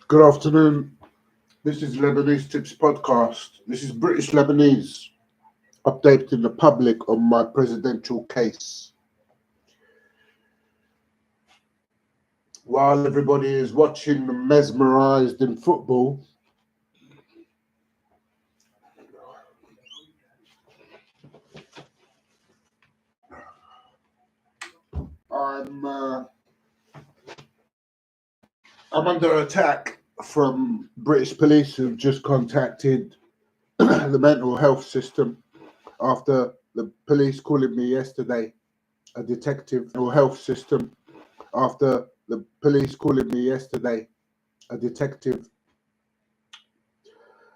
Good afternoon. This is Lebanese Tips Podcast. This is British Lebanese updating the public on my presidential case. While everybody is watching and mesmerised in football, I'm I'm under attack from British police who've just contacted the mental health system after the police calling me yesterday, a detective mental health system after the police calling me yesterday, a detective.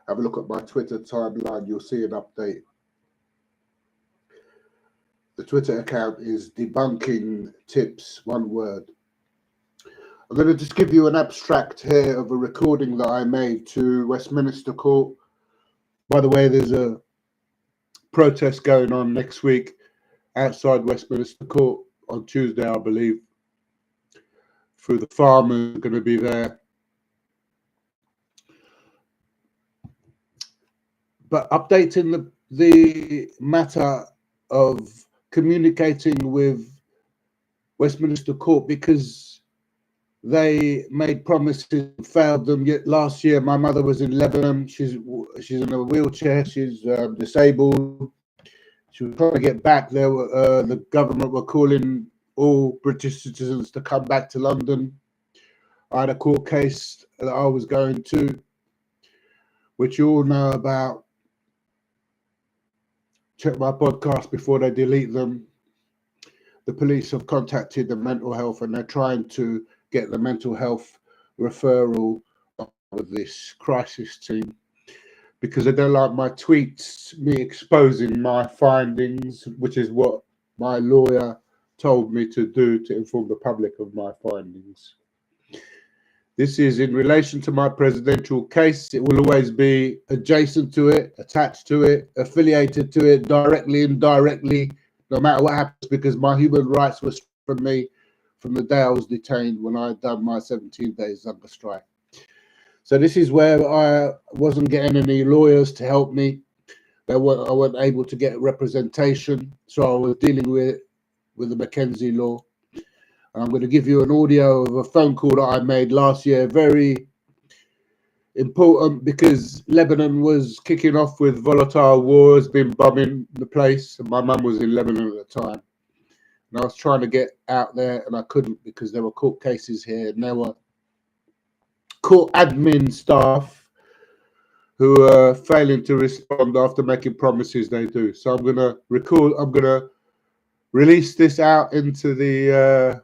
Have a look at my Twitter timeline, you'll see an update. The Twitter account is debunking tips, one word. I'm going to just give you an abstract here of a recording that I made to Westminster Court. By the way, there's a protest going on next week outside Westminster Court on Tuesday, I believe. Through the farmers are going to be there. But updating the matter of communicating with Westminster Court because they made promises and failed them. Yet last year, my mother was in Lebanon. She's in a wheelchair. She's disabled. She was trying to get back there. The government were calling all British citizens to come back to London. I had a court case that I was going to, which you all know about. Check my podcast before they delete them. The police have contacted the mental health and they're trying to get the mental health referral with this crisis team because they don't like my tweets, me exposing my findings, which is what my lawyer told me to do to inform the public of my findings. This is in relation to my presidential case. It will always be adjacent to it, attached to it, affiliated to it, directly, indirectly, no matter what happens, because my human rights were from me from the day I was detained when I had done my 17 days hunger strike. So this is where I wasn't getting any lawyers to help me. I wasn't able to get representation, so I was dealing with the Mackenzie law. And I'm going to give you an audio of a phone call that I made last year, very important because Lebanon was kicking off with volatile wars, been bombing the place, and my mum was in Lebanon at the time. And I was trying to get out there and I couldn't because there were court cases here and there were court admin staff who are failing to respond after making promises they do. So I'm going to release this out into the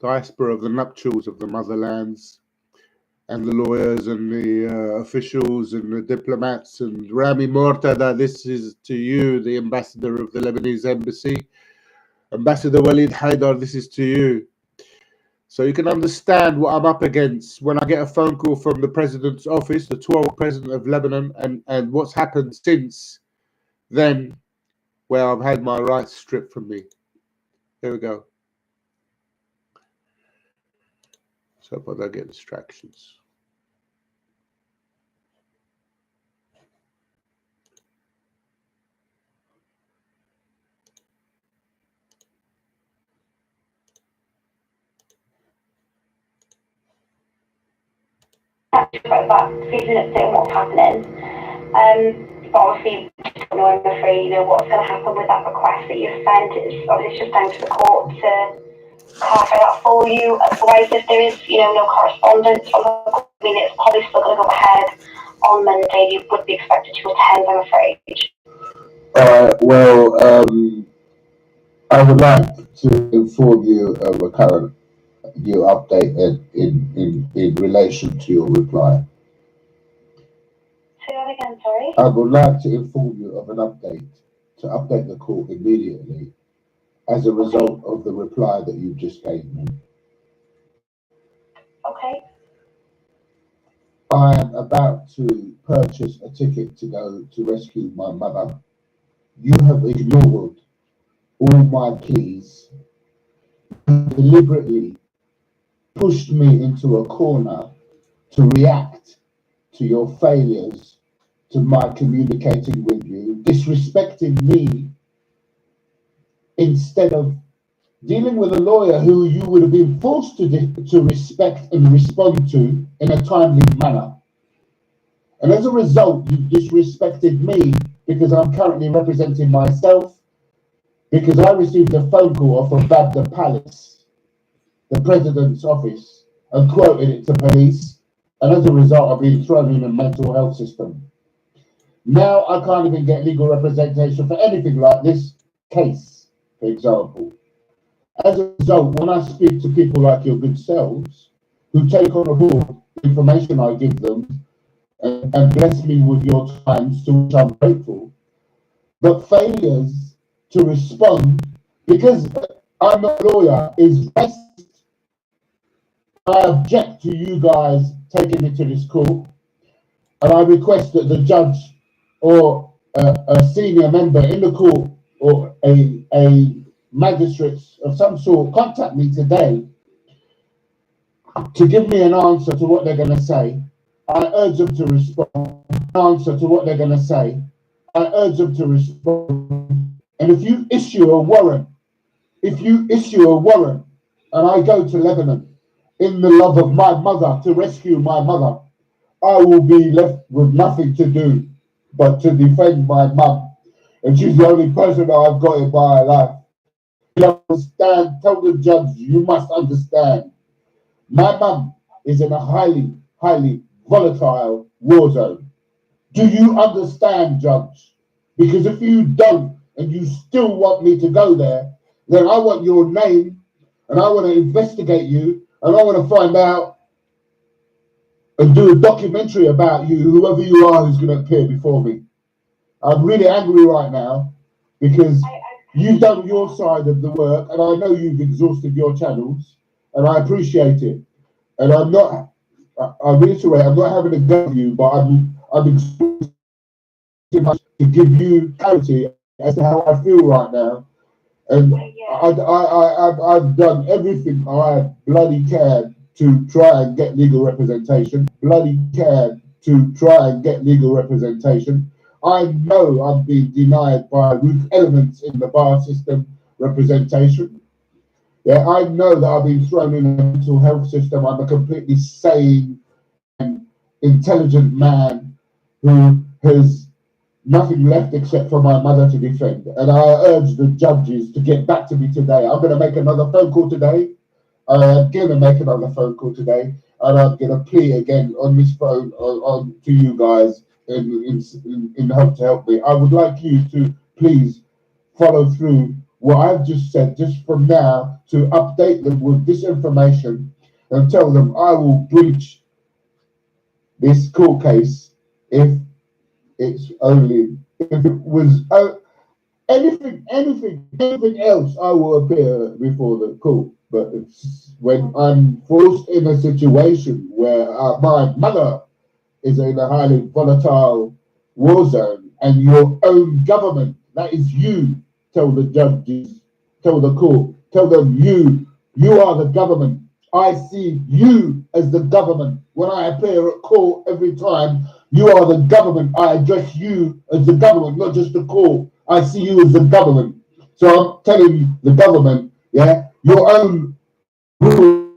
diaspora of the nuptials of the motherlands and the lawyers and the officials and the diplomats. And Rami Mortada, this is to you, the ambassador of the Lebanese embassy. Ambassador Walid Haidar, this is to you. So you can understand what I'm up against when I get a phone call from the president's office, the 12th president of Lebanon, and what's happened since then, where I've had my rights stripped from me. Here we go. So I don't get distractions. About that, feeling it and what's happening. But obviously, I'm afraid what's going to happen with that request that you've sent. It's just down to the court to clarify that for you. Otherwise, if there is no correspondence from the court, I mean, it's probably still going to go ahead on Monday. You would be expected to attend, I'm afraid. I would like to inform you of a current new update in relation to your reply. Say that again, sorry. I would like to inform you of an update to update the court immediately as a result of the reply that you just gave me. Okay. I am about to purchase a ticket to go to rescue my mother. You have ignored all my pleas. Deliberately pushed me into a corner to react to your failures, to my communicating with you, disrespecting me, instead of dealing with a lawyer who you would have been forced to respect and respond to in a timely manner. And as a result, you disrespected me because I'm currently representing myself, because I received a phone call off of Babda Palace, the president's office, and quoted it to police. And as a result, I've been thrown in a mental health system. Now I can't even get legal representation for anything like this case, for example. As a result, when I speak to people like your good selves, who take on board the information I give them and bless me with your times, to which I'm grateful, but failures to respond, because I'm a lawyer, is racist. I object to you guys taking me to this court, and I request that the judge or a senior member in the court or a magistrate of some sort contact me today to give me an answer to what they're going to say. I urge them to respond. Answer to what they're going to say. I urge them to respond. And if you issue a warrant, and I go to Lebanon in the love of my mother to rescue my mother, I will be left with nothing to do but to defend my mum. And she's the only person that I've got in my life. You understand? Tell the judge, you must understand. My mum is in a highly, highly volatile war zone. Do you understand, judge? Because if you don't, and you still want me to go there, then I want your name, and I want to investigate you, and I want to find out and do a documentary about you, whoever you are who's going to appear before me. I'm really angry right now because you've done your side of the work, and I know you've exhausted your channels, and I appreciate it. And I reiterate, I'm not having a go at you, but I'm exhausted to give you clarity as to how I feel right now. And I've done everything I bloody can to try and get legal representation. I know I'm being denied by root elements in the bar system representation. Yeah, I know that I've been thrown in a mental health system. I'm a completely sane and intelligent man who has nothing left except for my mother to defend. And I urge the judges to get back to me today. I'm going to make another phone call today. I'm going to make another phone call today. And I'm going to plea again on this phone on to you guys in hope to help me. I would like you to please follow through what I've just said, just from now, to update them with this information and tell them I will breach this court case if it was anything else, I will appear before the court. But it's when I'm forced in a situation where my mother is in a highly volatile war zone, and your own government, that is you, tell the judges, tell the court, tell them you are the government. I see you as the government. When I appear at court every time, you are the government. I address you as the government, not just the court. I see you as the government. So I'm telling the government, yeah, your own rules,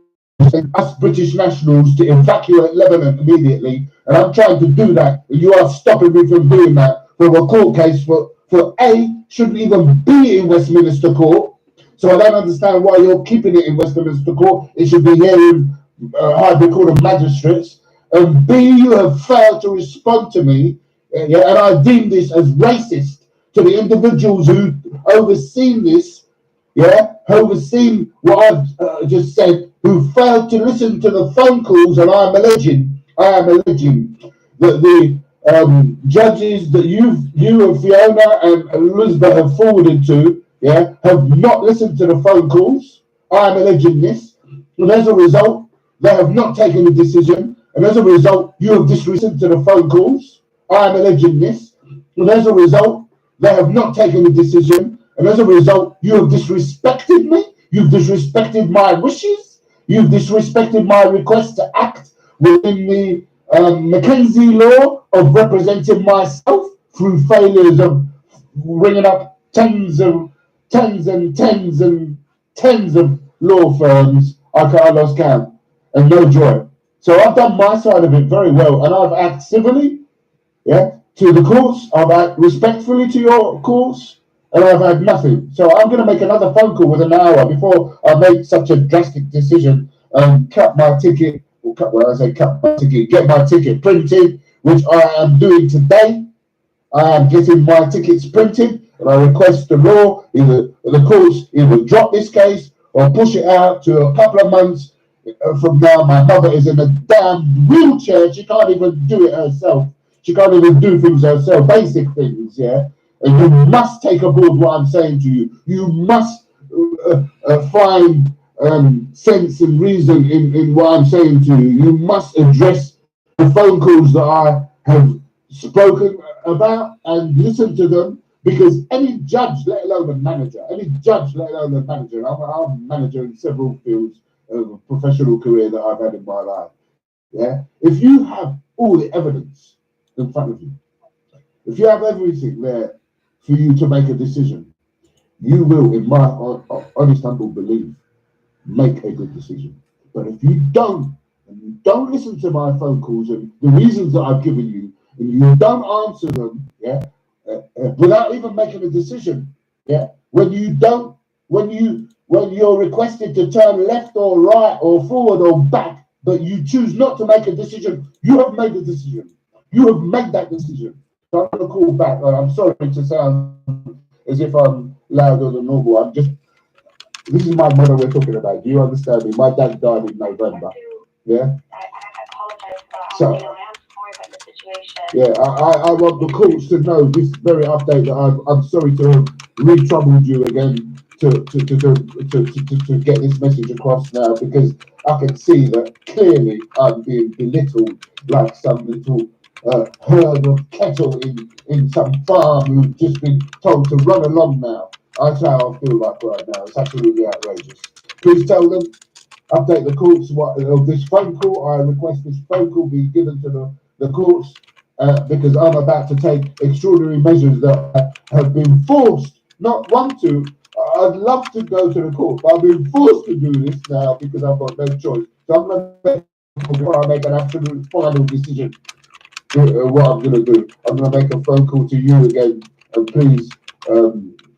us British nationals to evacuate Lebanon immediately. And I'm trying to do that. And you are stopping me from doing that from a court case for shouldn't even be in Westminster Court. So I don't understand why you're keeping it in Westminster Court. It should be here in High Court of Magistrates. And B, you have failed to respond to me, and I deem this as racist to the individuals who overseen this, overseen what I've just said, who failed to listen to the phone calls, and I am alleging that the judges that you and Fiona and Elizabeth have forwarded to, have not listened to the phone calls. I am alleging this, and as a result, they have not taken a decision, and as a result, you have dislistened to the phone calls. I am alleging this, and as a result, they have not taken a decision, and as a result, you have disrespected me. You've disrespected my wishes. You've disrespected my request to act within the Mackenzie law of representing myself through failures of ringing up tens of law firms. I lost count and no joy. So I've done my side of it very well, and I've acted civilly, to the courts. I've acted respectfully to your courts, and I've had nothing. So I'm going to make another phone call within an hour before I make such a drastic decision and cut my ticket. Cut my ticket, get my ticket printed, which I am doing today. I am getting my tickets printed, and I request the law, either the courts, either drop this case or push it out to a couple of months from now. My mother is in a damn wheelchair. She can't even do it herself. She can't even do things herself, basic things, And you must take aboard what I'm saying to you. You must find sense and reason in what I'm saying to you. You must address the phone calls that I have spoken about and listen to them, because any judge, let alone a manager, and I'm a manager in several fields of a professional career that I've had in my life. If you have all the evidence in front of you, if you have everything there for you to make a decision, you will, in my honest, humble belief, make a good decision. But if you don't, and you don't listen to my phone calls and the reasons that I've given you, and you don't answer them, without even making a decision, when you're requested to turn left or right or forward or back, but you choose not to make a decision, you have made a decision. You have made that decision. So I'm going to call back. I'm sorry to sound as if I'm louder than normal. This is my mother we're talking about. Do you understand me? My dad died in November. I apologize for that. So, I am sorry about the situation. I want the courts to know this very update that I'm sorry to have re-troubled you again to get this message across now, because I can see that clearly I'm being belittled like some little herd of cattle in some farm who've just been told to run along now. That's how I feel like right now. It's absolutely outrageous. Please tell them, update the courts of this phone call. I request this phone call be given to the courts because I'm about to take extraordinary measures that have been forced, not want to. I'd love to go to the court, but I've been forced to do this now because I've got no choice. So I'm going to before I make an absolute final decision, what I'm going to do. I'm going to make a phone call to you again, and please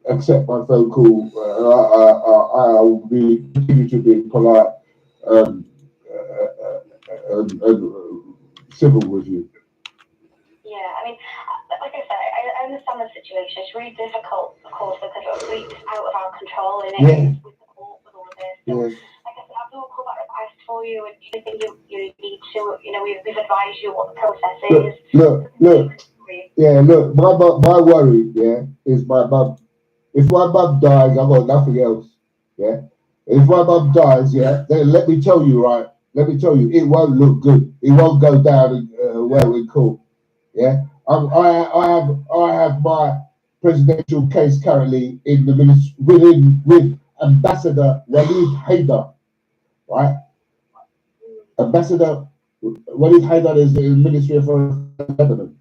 accept my phone call. I will continue to be polite and civil with you. Yeah, I mean, like I said, I understand the situation. It's really difficult, of course, because it's out of our control, and it's with the court, with all of this. So, like I said, I'll do a callback request for you, and anything you need to, we've advised you what the process is. Look. My worry, is my mum. If my mum dies, I've got nothing else. If my mum dies, then let me tell you, it won't look good. It won't go down well in court. I have my presidential case currently in the with Ambassador Walid Haider, right? Ambassador Walid Haider is the Ministry of Foreign Affairs.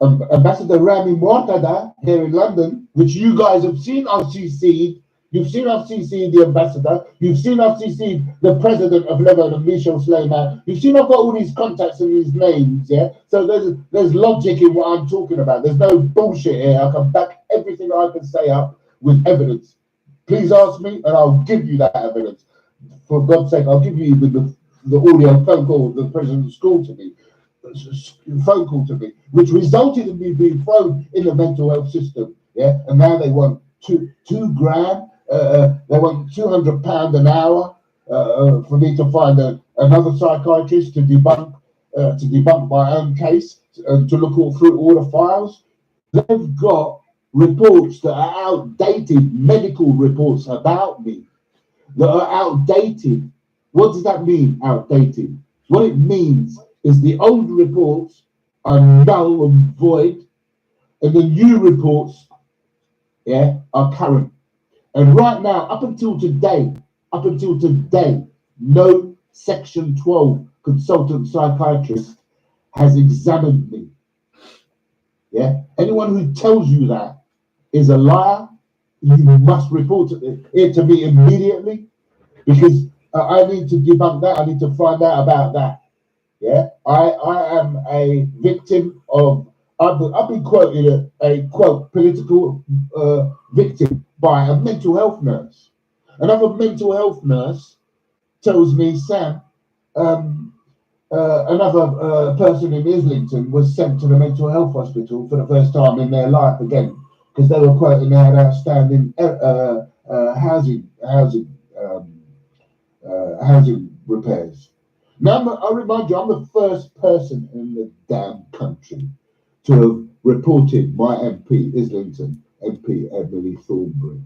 Ambassador Rami Mortada here in London, which you guys have seen I've CC'd. You've seen I've CC'd the ambassador. You've seen I've CC'd the president of Lebanon, Michel Sleiman. You've seen I've got all these contacts and these names, So there's logic in what I'm talking about. There's no bullshit here. I can back everything I can say up with evidence. Please ask me, and I'll give you that evidence. For God's sake, I'll give you even the audio phone call of the president's phone call to me, which resulted in me being thrown in the mental health system. And now they want two grand. They want £200 an hour for me to find another psychiatrist to debunk my own case and to look through all the files. They've got reports that are outdated, medical reports about me that are outdated. What does that mean, outdated? What it means is the old reports are null and void, and the new reports, are current. And right now, up until today, No Section 12 consultant psychiatrist has examined me. Yeah, anyone who tells you that is a liar. You must report it to me immediately, because I need to debunk that. I need to find out about that. Yeah, I am a victim of. I've been quoted a quote political victim by a mental health nurse. Another mental health nurse tells me, Sam, another person in Islington was sent to the mental health hospital for the first time in their life again, because they were quoting they had outstanding housing repairs. Now, I remind you, I'm the first person in the damn country to have reported my MP, Islington MP Emily Thornberry,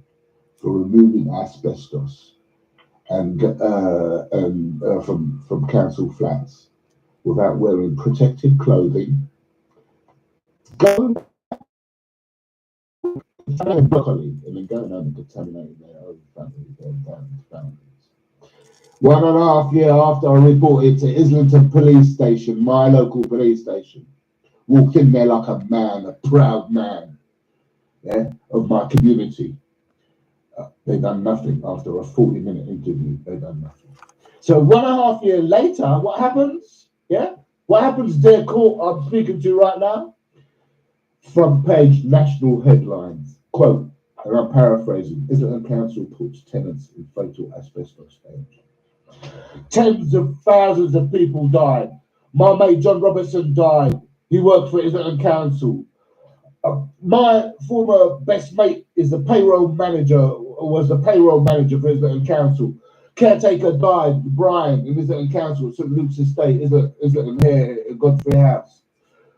for removing asbestos and from council flats without wearing protective clothing. Going broccoli and then going home and contaminating their own family, their families. 1.5 years after I reported to Islington Police Station, my local police station, walked in there like a man, a proud man, yeah, of my community. They done nothing after a 40-minute interview. They done nothing. So 1.5 years later, what happens? Yeah, what happens? Their court I'm speaking to right now. Front page national headlines. Quote, and I'm paraphrasing: Islington Council puts tenants in fatal asbestos danger. Tens of thousands of people died. My mate John Robertson died. He worked for Islington Council. My former best mate is the payroll manager, was the payroll manager for Islington Council. Caretaker died, Brian, in Islington Council, St Luke's Estate, Islington here, Godfrey House.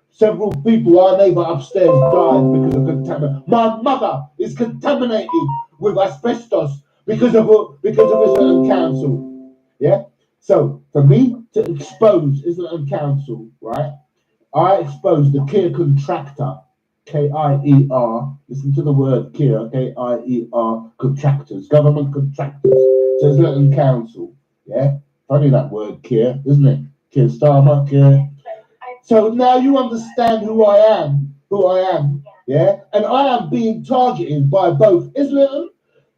Several people, our neighbour upstairs, died because of contamination. My mother is contaminated with asbestos because of Islington Council. Yeah. So for me to expose Islington Council, right? I exposed the Kier contractor, K-I-E-R. Listen to the word Kier, K-I-E-R, contractors, government contractors to Islington Council. Yeah. Funny that word Kier, isn't it? Keir Starmer, Kier. So now you understand who I am, yeah? And I am being targeted by both Islington,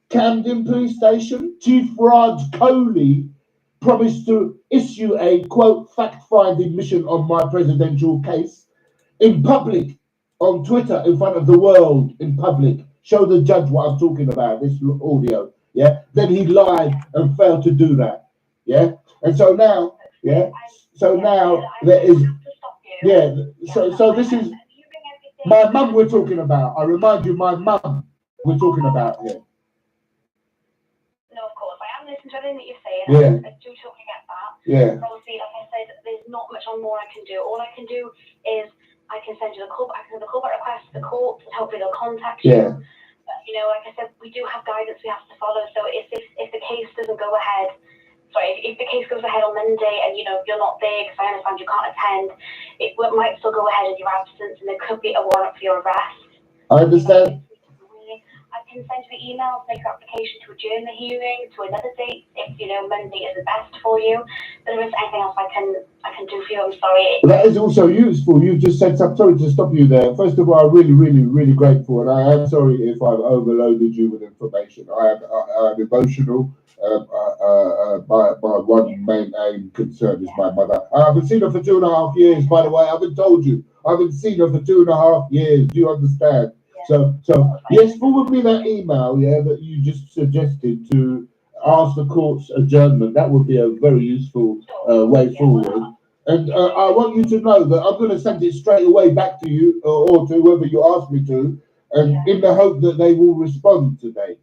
Camden Police Station. Chief Raj Kohli promised to issue a, quote, fact-finding mission on my presidential case in public, on Twitter, in front of the world, in public. Show the judge what I'm talking about, this audio, yeah? Then he lied and failed to do that, yeah? And so now, yeah? So now there is... Yeah, so this is my mum we're talking about. I remind you, my mum we're talking about here. No, of course, I am listening to everything that you're saying. Yeah. I do totally get that. Yeah. Obviously, like I said, there's not much more I can do. All I can do is I can send you the callback request to the court, and hopefully they'll contact you. Yeah. But, you know, like I said, we do have guidance we have to follow. So if the case doesn't go ahead, if the case goes ahead on Monday and, you know, you're not there because I understand you can't attend, it might still go ahead in your absence and there could be a warrant for your arrest. I understand. I can send you the email, make your application to adjourn the hearing to another date if, you know, Monday is the best for you. But there isn't anything else I can do for you, I'm sorry. That is also useful. You just said something. Sorry to stop you there. First of all, I'm really, really, really grateful, and I am sorry if I've overloaded you with information. I am emotional. My one main aim concern is my mother. I haven't seen her for 2.5 years, by the way. I haven't told you. I haven't seen her for 2.5 years. Do you understand? So yes, forward me that email, yeah, that you just suggested to ask the court's adjournment. That would be a very useful way forward. And I want you to know that I'm going to send it straight away back to you or to whoever you ask me to, and in the hope that they will respond today.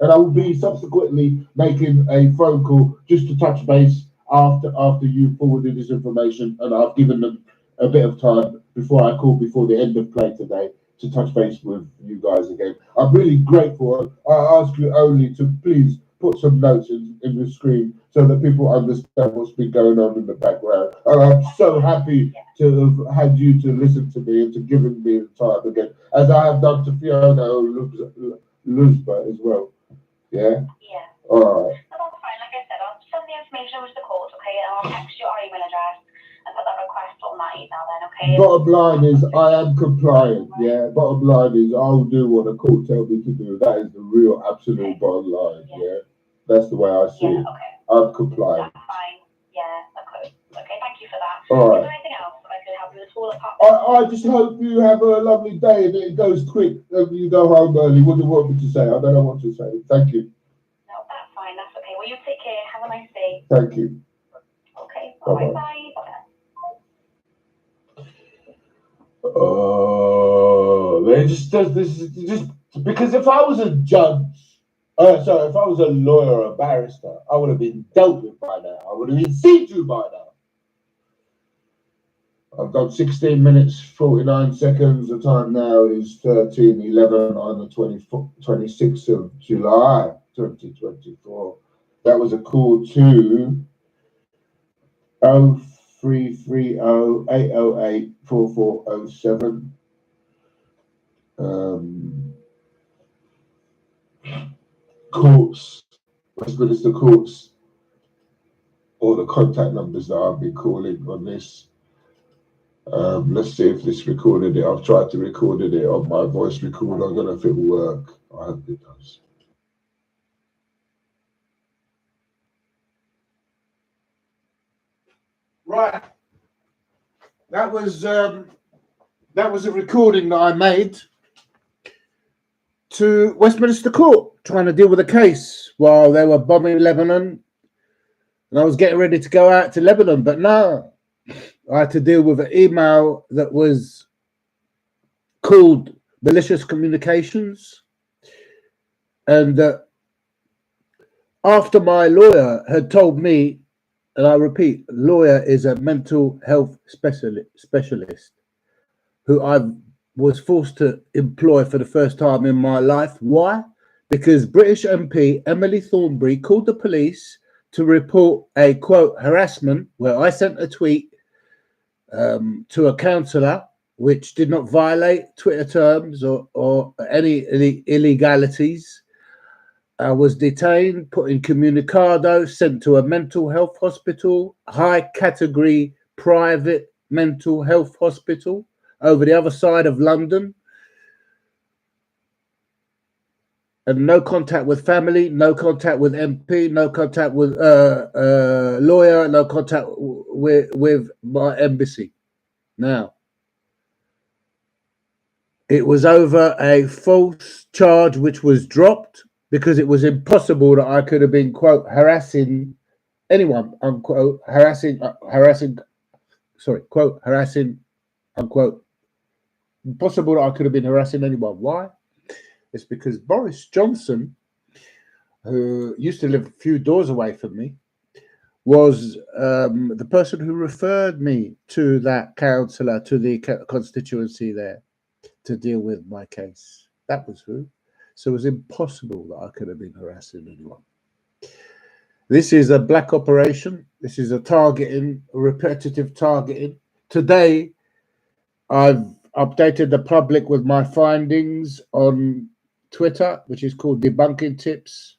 And I will be subsequently making a phone call just to touch base after you forwarded this information, and I've given them a bit of time before I call before the end of play today to touch base with you guys again. I'm really grateful. I ask you only to please put some notes in the screen so that people understand what's been going on in the background. And I'm so happy to have had you to listen to me and to giving me the time again, as I have done to Fiona Luzba as well. Yeah? Yeah. All right. No, that's fine. Like I said, I'll send the information over to the court, okay? And I'll text you our email address and put that request on that email then, okay? Bottom line is I am compliant, yeah. Bottom line is I'll do what the court tells me to do. That is the real absolute bottom line, yeah. That's the way I see it. Okay. I'm compliant. That's fine. Yeah, okay. Okay, thank you for that. All right. Is there anything else that I could help you with at all apart I just hope you have a lovely day and it goes quick and you go home early. What do you want me to say? I don't know what to say. Thank you. No, that's fine. That's okay. Well, you take care. Have a nice day. Thank you. Okay. All right. Bye. They just does this just because if I was a judge, if I was a lawyer or a barrister, I would have been dealt with by now. I would have been seen to by now. I've done 16 minutes, 49 seconds. The time now is 13:11 on the 26th of July, 2024. That was a call to 0330-808-4407. Courts, Westminster Courts, all the contact numbers that I've been calling on this. Let's see if this recorded it. I've tried to record it on my voice recorder. I don't know if it will work. I hope it does. Right. That was a recording that I made to Westminster Court, trying to deal with a case while they were bombing Lebanon, and I was getting ready to go out to Lebanon, but no, I had to deal with an email that was called malicious communications, and after my lawyer had told me, and I repeat, lawyer is a mental health specialist who I was forced to employ for the first time in my life. Why? Because British MP Emily Thornberry called the police to report a, quote, harassment, where I sent a tweet to a counsellor which did not violate Twitter terms or any illegalities. I was detained, put in communicado, sent to a mental health hospital, high category private mental health hospital over the other side of London. And no contact with family, no contact with MP, no contact with lawyer, no contact with my embassy. Now, it was over a false charge which was dropped because it was impossible that I could have been, quote, harassing anyone, unquote, quote, harassing, unquote. Impossible that I could have been harassing anyone. Why? It's because Boris Johnson, who used to live a few doors away from me, was the person who referred me to that councillor, to the constituency there, to deal with my case. That was who. So it was impossible that I could have been harassing anyone. This is a black operation. This is a targeting, a repetitive targeting. Today, I've updated the public with my findings on Twitter, which is called Debunking Tips.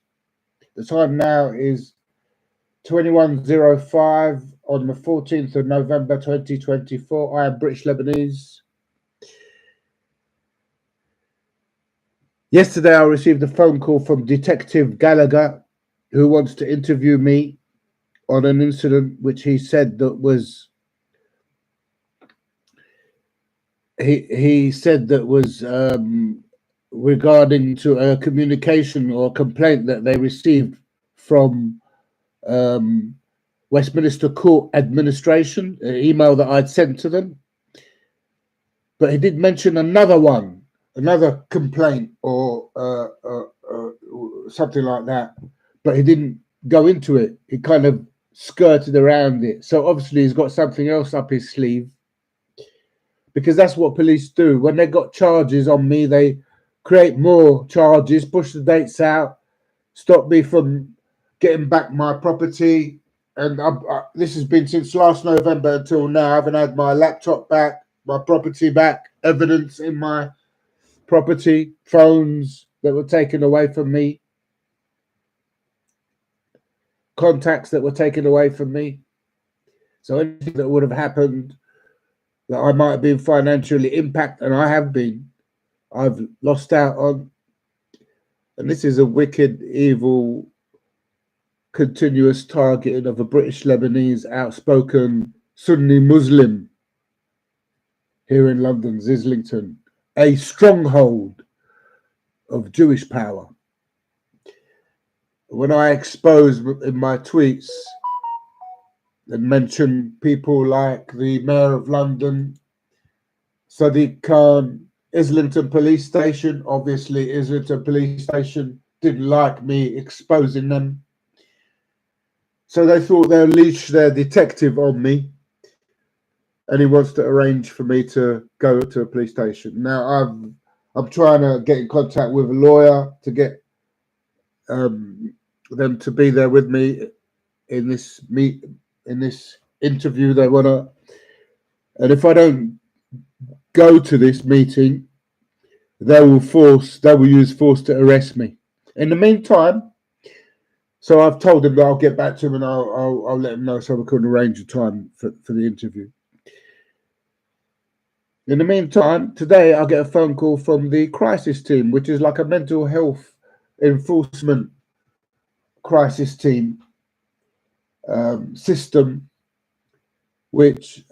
The time now is 21:05 on the 14th of November 2024. I am British Lebanese. Yesterday, I received a phone call from Detective Gallagher, who wants to interview me on an incident which he said that was he said that was regarding to a communication or complaint that they received from Westminster Court administration, an email that I'd sent to them. But he did mention another one, another complaint or something like that, but he didn't go into it. He kind of skirted around it. So obviously he's got something else up his sleeve, because that's what police do. When they got charges on me, they create more charges, push the dates out, stop me from getting back my property. And this has been since last November until now. I haven't had my laptop back, my property back, evidence in my property, phones that were taken away from me. contacts that were taken away from me. So anything that would have happened that I might have been financially impacted, and I have been, I've lost out on. And this is a wicked, evil, continuous targeting of a British Lebanese outspoken Sunni Muslim here in London's Islington, a stronghold of Jewish power. When I expose in my tweets and mention people like the Mayor of London, Sadiq Khan, Islington Police Station, obviously Islington Police Station didn't like me exposing them. So they thought they'll leash their detective on me, and he wants to arrange for me to go to a police station. Now I'm trying to get in contact with a lawyer to get them to be there with me in this interview they want to. And if I don't go to this meeting, they will use force to arrest me. In the meantime, so I've told them that I'll get back to them and I'll let them know so we can arrange a time for the interview. In the meantime, today I get a phone call from the crisis team, which is like a mental health enforcement crisis team system, which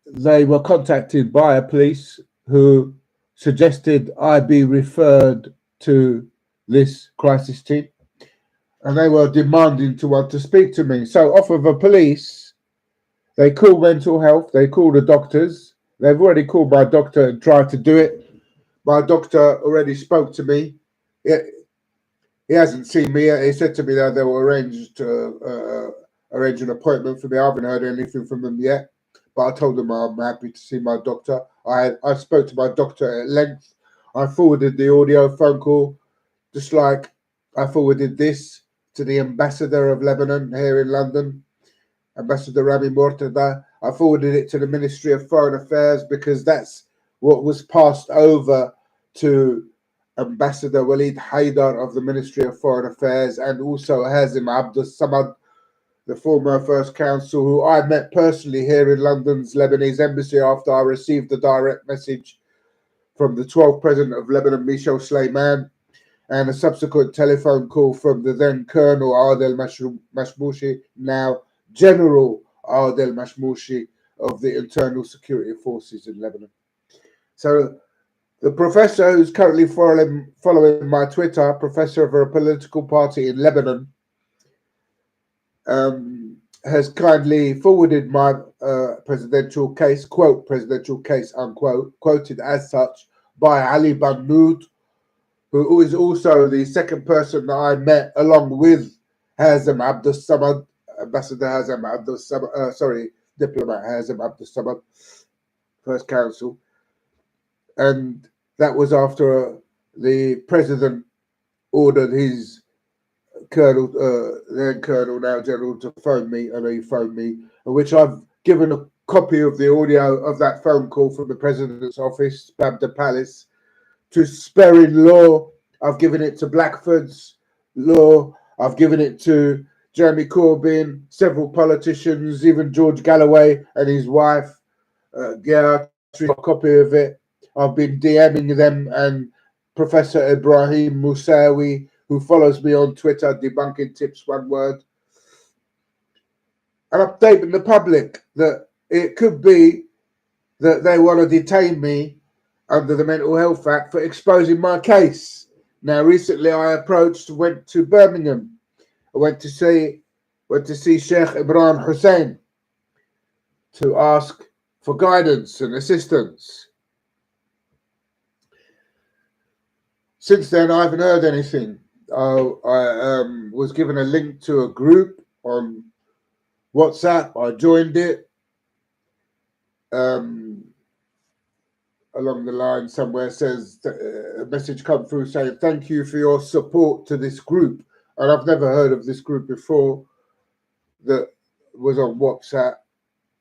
they were contacted by a police who suggested I be referred to this crisis team, and they were demanding to want to speak to me. So off of a police, they call mental health, they call the doctors. They've already called my doctor and tried to do it. My doctor already spoke to me. He hasn't seen me yet. He said to me that they will arrange an appointment for me. I haven't heard anything from them yet, but I told them I'm happy to see my doctor. I spoke to my doctor at length. I forwarded the audio phone call, just like I forwarded this to the ambassador of Lebanon here in London, Ambassador Rami Mortada. I forwarded it to the Ministry of Foreign Affairs because that's what was passed over to Ambassador Walid Haidar of the Ministry of Foreign Affairs, and also Hazim Abdul Samad, the former First Consul, who I met personally here in London's Lebanese embassy after I received the direct message from the 12th President of Lebanon, Michel Sleiman, and a subsequent telephone call from the then Colonel Adel Mashmoushi, now General Adel Mashmoushi of the Internal Security Forces in Lebanon. So the professor who's currently following my Twitter, professor of a political party in Lebanon, has kindly forwarded my presidential case, quote, presidential case, unquote, quoted as such by Ali Bagnoud, who is also the second person that I met along with Hazem Abdul Samad, Ambassador Hazem Abdul Samad, diplomat Hazem Abdul Samad, First Consul. And that was after the president ordered his colonel, then colonel, now general, to phone me, and he phoned me, which I've given a copy of the audio of that phone call from the president's office, Babda Palace, to Sperrin Law. I've given it to Blackford's Law. I've given it to Jeremy Corbyn, several politicians, even George Galloway and his wife, Gertrude, a copy of it. I've been DMing them, and Professor Ibrahim Moussawi, who follows me on Twitter, debunking tips, one word, and updating the public that it could be that they want to detain me under the Mental Health Act for exposing my case. Now, recently I went to Birmingham. I went to see Sheikh Imran Hussein to ask for guidance and assistance. Since then, I haven't heard anything. I was given a link to a group on WhatsApp. I joined it. Along the line somewhere says a message come through saying thank you for your support to this group, and I've never heard of this group before that was on WhatsApp.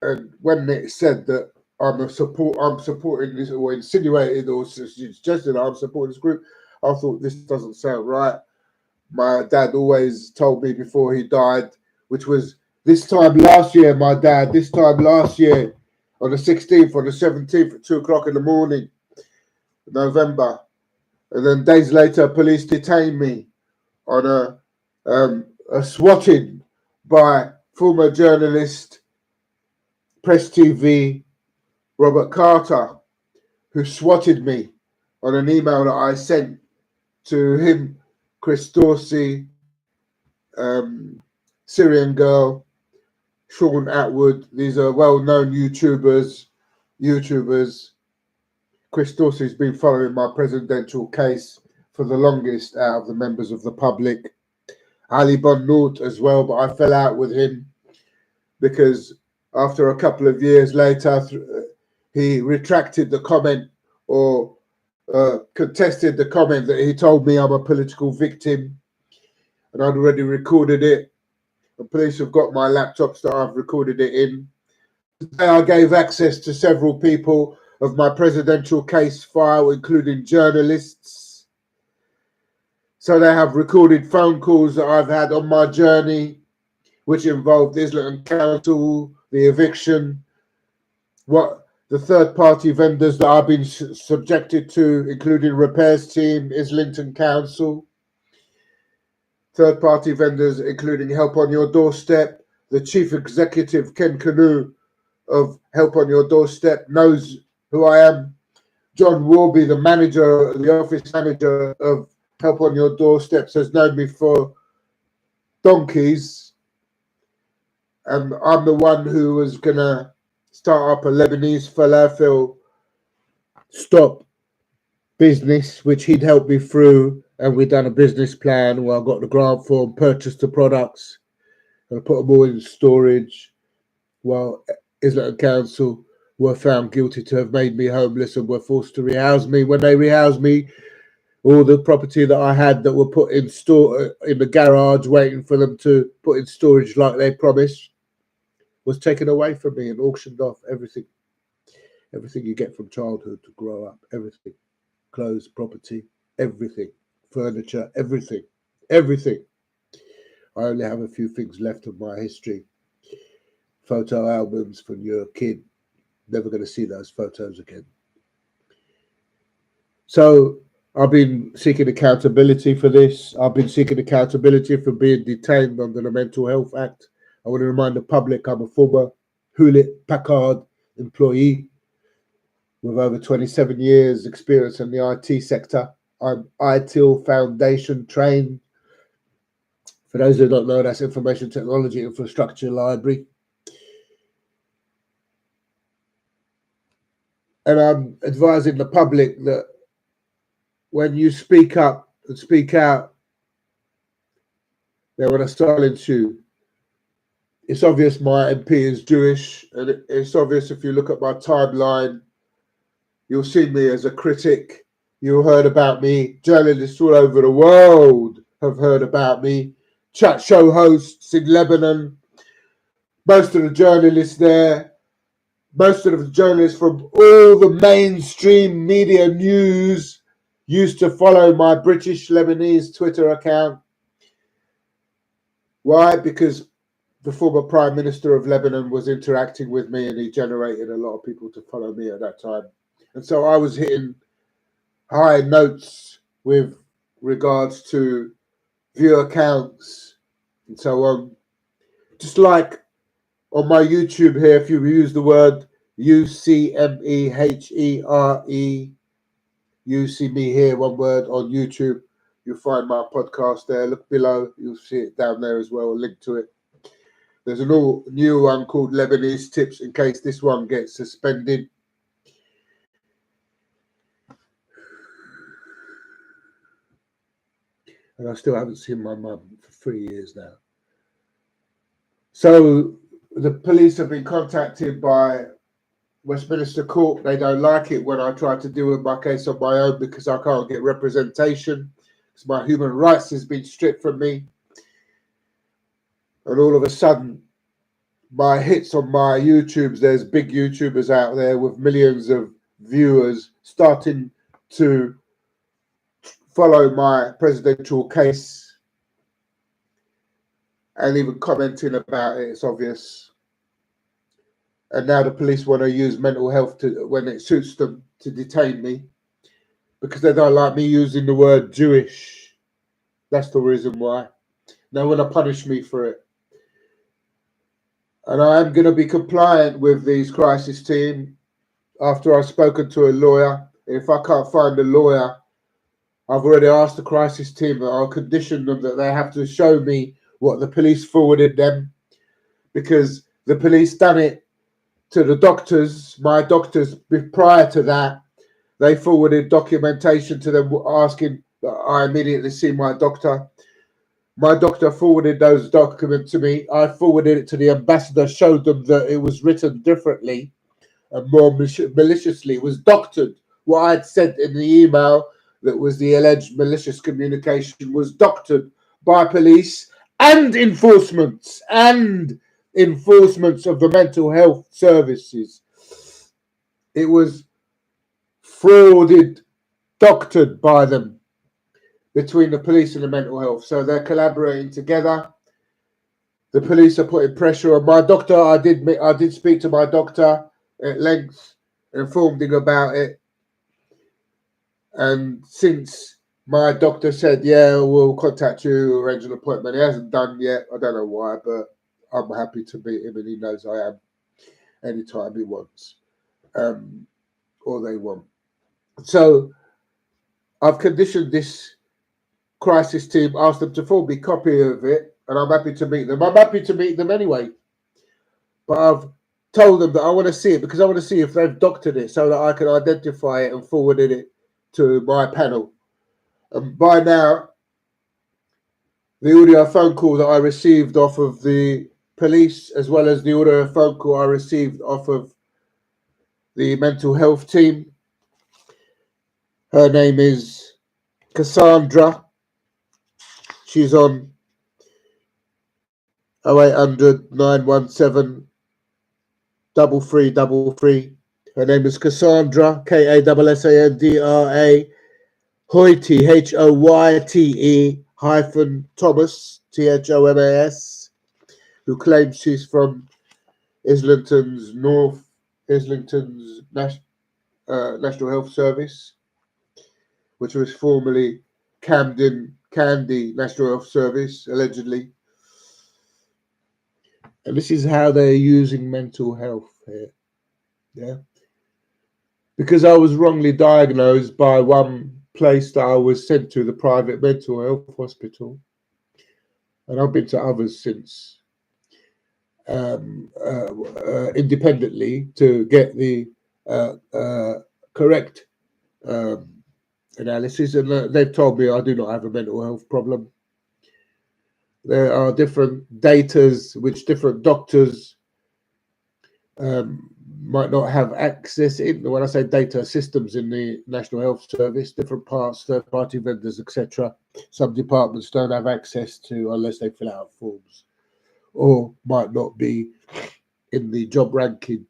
And when it said that I'm supporting this, or insinuated or suggested I'm supporting this group, I thought this doesn't sound right. My dad always told me before he died, which was this time last year, my dad, this time last year, on the 16th, on the 17th at 2 o'clock in the morning, November. And then days later, police detained me on a swatting by former journalist, Press TV, Robert Carter, who swatted me on an email that I sent to him, Chris Dorsey, Syrian Girl, Sean Atwood. These are well-known YouTubers. Chris Dorsey's been following my presidential case for the longest out of the members of the public. Ali Bon Nout as well, but I fell out with him because after a couple of years later, he retracted the comment or contested the comment that he told me I'm a political victim, and I'd already recorded it. The police have got my laptops that I've recorded it in. Today I gave access to several people of my presidential case file, including journalists. So they have recorded phone calls that I've had on my journey, which involved Islington Council, the eviction, what the third-party vendors that I've been subjected to, including repairs team, Islington Council, third-party vendors, including Help on Your Doorstep. The chief executive, Ken Canoe, of Help on Your Doorstep, knows who I am. John Warby, the manager, the office manager of Help on Your Doorsteps, has known me for donkeys. And I'm the one who was going to start up a Lebanese falafel stop business, which he'd helped me through. And we'd done a business plan where I got the grant for and purchased the products and I put them all in storage, while Islington Council were found guilty to have made me homeless and were forced to rehouse me. When they rehoused me, all the property that I had that were put in store in the garage waiting for them to put in storage like they promised was taken away from me and auctioned off. Everything you get from childhood to grow up, everything, clothes, property, everything, furniture, everything. I only have a few things left of my history. Photo albums from your kid. Never going to see those photos again. So I've been seeking accountability for this. I've been seeking accountability for being detained under the Mental Health Act. I want to remind the public I'm a former Hewlett Packard employee with over 27 years experience in the IT sector. I'm ITIL Foundation trained. For those who don't know, that's Information Technology Infrastructure Library. And I'm advising the public that when you speak up and speak out, they want to silence you. It's obvious my MP is Jewish, and it's obvious if you look at my timeline, you'll see me as a critic. You heard about me. Journalists all over the world have heard about me. Chat show hosts in Lebanon. Most of the journalists there, most of the journalists from all the mainstream media news used to follow my British Lebanese Twitter account. Why? Because the former Prime Minister of Lebanon was interacting with me and he generated a lot of people to follow me at that time. And so I was hitting high notes with regards to viewer counts and so on. Just like on my YouTube here, if you use the word UCMEHERE, you see me here, one word on YouTube. You'll find my podcast there. Look below. You'll see it down there as well, a link to it. There's an all new one called Lebanese Tips in case this one gets suspended. And I still haven't seen my mum for 3 years now. So the police have been contacted by Westminster Court. They don't like it when I try to deal with my case on my own because I can't get representation, because my human rights has been stripped from me. And all of a sudden, my hits on my YouTubes, there's big YouTubers out there with millions of viewers starting to follow my presidential case. and even commenting about it. It's obvious. And now the police want to use mental health to, when it suits them, to detain me because they don't like me using the word Jewish. That's the reason why. They want to punish me for it. And I am going to be compliant with these crisis team after I've spoken to a lawyer. If I can't find a lawyer, I've already asked the crisis team that I'll condition them that they have to show me what the police forwarded them, because the police done it to the doctors, my doctors. Prior to that, they forwarded documentation to them asking that I immediately see my doctor. My doctor forwarded those documents to me. I forwarded it to the ambassador, showed them that it was written differently and more maliciously. It was doctored. What I had said in the email that was the alleged malicious communication was doctored by police and enforcements of the mental health services. It was frauded, doctored by them, between the police and the mental health. So they're collaborating together. The police are putting pressure on my doctor. I did speak to my doctor at length, informed him about it. And since my doctor said, yeah, we'll contact you, arrange an appointment, he hasn't done yet. I don't know why, but I'm happy to meet him, and he knows I am anytime he wants, or they want. So I've conditioned this crisis team, asked them to forward me a copy of it, and I'm happy to meet them. I'm happy to meet them anyway. But I've told them that I want to see it because I want to see if they've doctored it so that I can identify it and forwarded it to my panel. And by now, the audio phone call that I received off of the police, as well as the audio phone call I received off of the mental health team, her name is Cassandra. She's on 0800 917 3333. Her name is Cassandra, Kassandra, Hoyte, Hoyte -Thomas, Thomas, who claims she's from Islington's National Health Service, which was formerly Candy National Health Service, allegedly. And this is how they're using mental health here. Yeah. Because I was wrongly diagnosed by one place that I was sent to, the private mental health hospital. And I've been to others since, independently, to get the correct analysis. And they've told me I do not have a mental health problem. There are different datas which different doctors might not have access in. When I say data, systems in the National Health Service, different parts, third-party vendors, etc. Some departments don't have access to unless they fill out forms, or might not be in the job ranking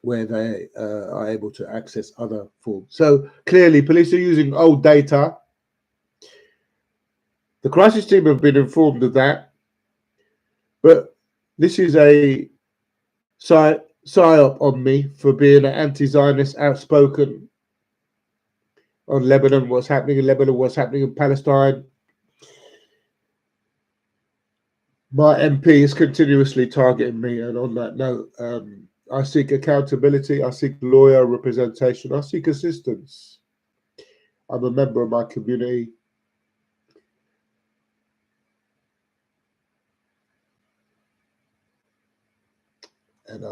where they are able to access other forms. So clearly, police are using old data. The crisis team have been informed of that, but this is a psyop on me for being an anti-Zionist, outspoken on Lebanon, what's happening in Lebanon, what's happening in Palestine. My MP is continuously targeting me, and on that note, I seek accountability, I seek lawyer representation, I seek assistance. I'm a member of my community. And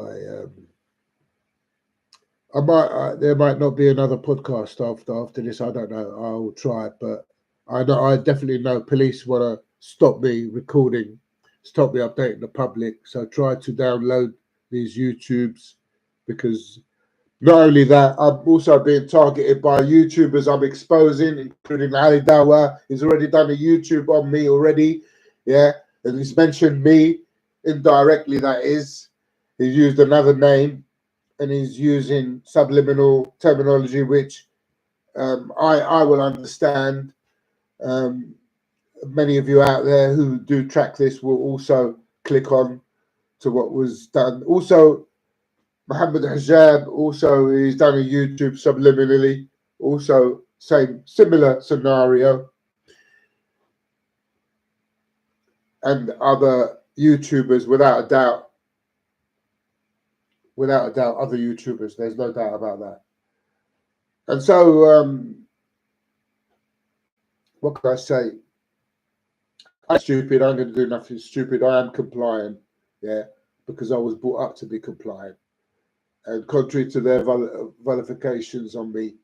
there might not be another podcast after this. I don't know. I will try, but I definitely know police want to stop me recording, stop me updating the public. So try to download these YouTubes, because not only that, I'm also being targeted by YouTubers I'm exposing, including Ali Dawah. He's already done a YouTube on me already, yeah, and he's mentioned me indirectly. That is. He's used another name, and he's using subliminal terminology, which I will understand. many of you out there who do track this will also click on to what was done. Also, Muhammad Hijab also is done a YouTube subliminally, also similar scenario, and other YouTubers, without a doubt, other YouTubers. There's no doubt about that. And so, what can I say? I'm stupid. I'm going to do nothing stupid. I am compliant, yeah, because I was brought up to be compliant. And contrary to their vilifications on me,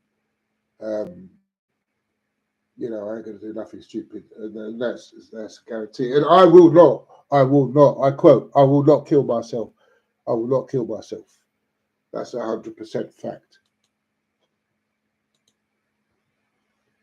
you know, I ain't going to do nothing stupid, and that's a guarantee. And I will not. I quote: I will not kill myself. I will not kill myself. That's 100% fact.